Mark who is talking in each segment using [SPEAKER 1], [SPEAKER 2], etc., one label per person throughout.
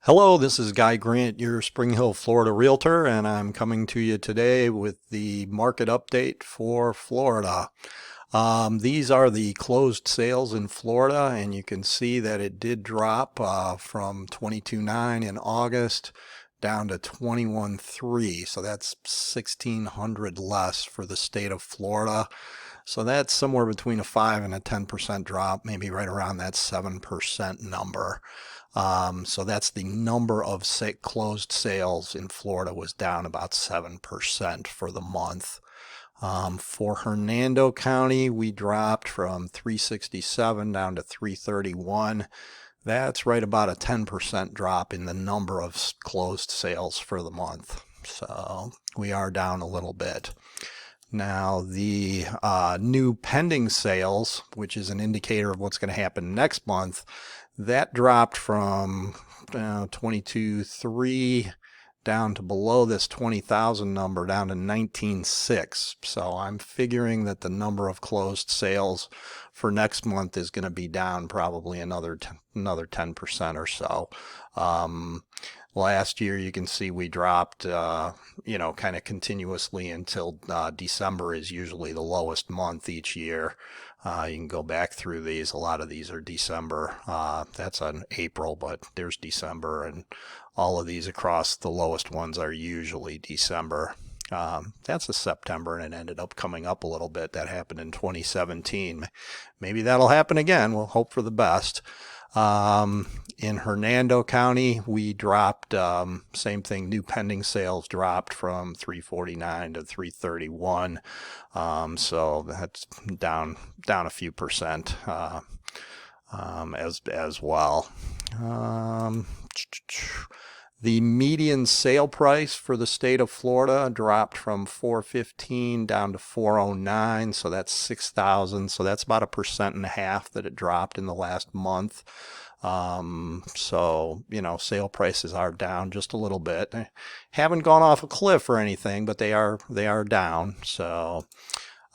[SPEAKER 1] Hello, this is Guy Grant, your Spring Hill, Florida realtor, and I'm coming to you today with the market update for Florida. These are the closed sales in Florida, and you can see that it did drop from 22.9 in August down to 21.3. So that's 1,600 less for the state of Florida. So that's somewhere between a 5 and a 10% drop, maybe right around that 7% number. So that's the number of closed sales in Florida was down about 7% for the month. For Hernando County, we dropped from 367 down to 331. That's right about a 10% drop in the number of closed sales for the month. So we are down a little bit. Now, the new pending sales, which is an indicator of what's going to happen next month, that dropped from 22.3 down to below this 20,000 number, down to 19.6. So I'm figuring that the number of closed sales for next month is going to be down probably another 10% or so. Last year, you can see we dropped, kind of continuously until December is usually the lowest month each year. You can go back through these. A lot of these are December. That's on April, but there's December, and all of these across the lowest ones are usually December. That's a September, and it ended up coming up a little bit. That happened in 2017. Maybe that'll happen again. We'll hope for the best. In Hernando County, we dropped, same thing, new pending sales dropped from 349 to 331. So that's down a few percent as well. The median sale price for the state of Florida dropped from 415 down to 409, so that's 6,000. So that's about 1.5% that it dropped in the last month. So, sale prices are down just a little bit. They haven't gone off a cliff or anything, but they are down. So,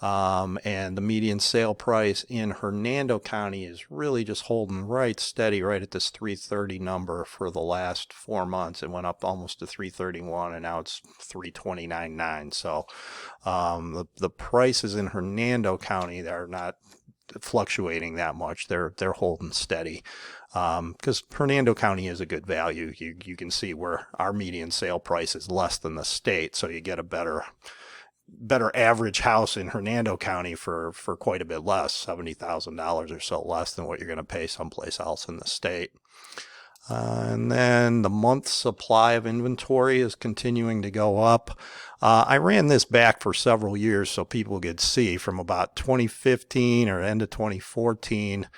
[SPEAKER 1] and the median sale price in Hernando County is really just holding right steady right at this 330 number for the last 4 months. It went up almost to 331 and now it's 329.9. So the prices in Hernando County, they're not fluctuating that much. They're holding steady. Because Hernando County is a good value. You can see where our median sale price is less than the state, so you get a better average house in Hernando County for quite a bit less, $70,000 or so less than what you're going to pay someplace else in the state. And then the month's supply of inventory is continuing to go up. I ran this back for several years so people could see from about 2015 or end of 2014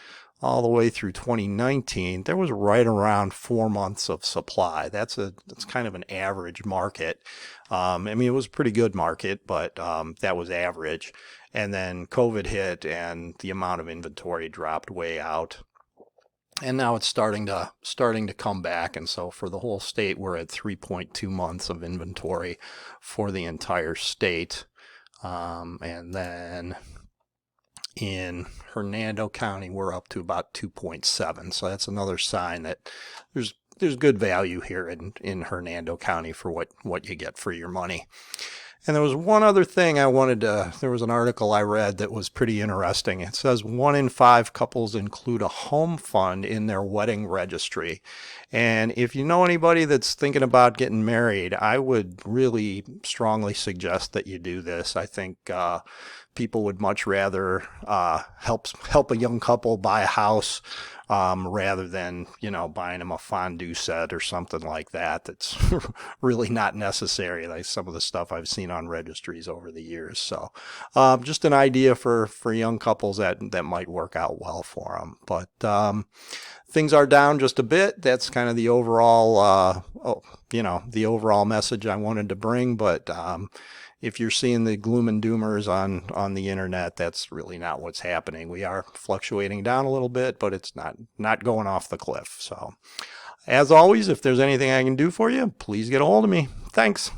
[SPEAKER 1] all the way through 2019, there was right around 4 months of supply. That's kind of an average market. It was a pretty good market, but that was average. And then COVID hit and the amount of inventory dropped way out. And now it's starting to come back. And so for the whole state, we're at 3.2 months of inventory for the entire state. And then in Hernando County, we're up to about 2.7. So that's another sign that there's good value here in Hernando County for what you get for your money. And there was one other thing there was an article I read that was pretty interesting. It says 1 in 5 couples include a home fund in their wedding registry. And if you know anybody that's thinking about getting married, I would really strongly suggest that you do this. I think people would much rather help a young couple buy a house rather than buying them a fondue set or something like that. That's really not necessary, like some of the stuff I've seen on registries over the years. So just an idea for young couples that might work out well for them. But things are down just a bit. That's kind of the overall the overall message I wanted to bring. But if you're seeing the gloom and doomers on the internet, that's really not what's happening. We are fluctuating down a little bit, but it's not going off the cliff. So as always, if there's anything I can do for you, please get a hold of me. Thanks.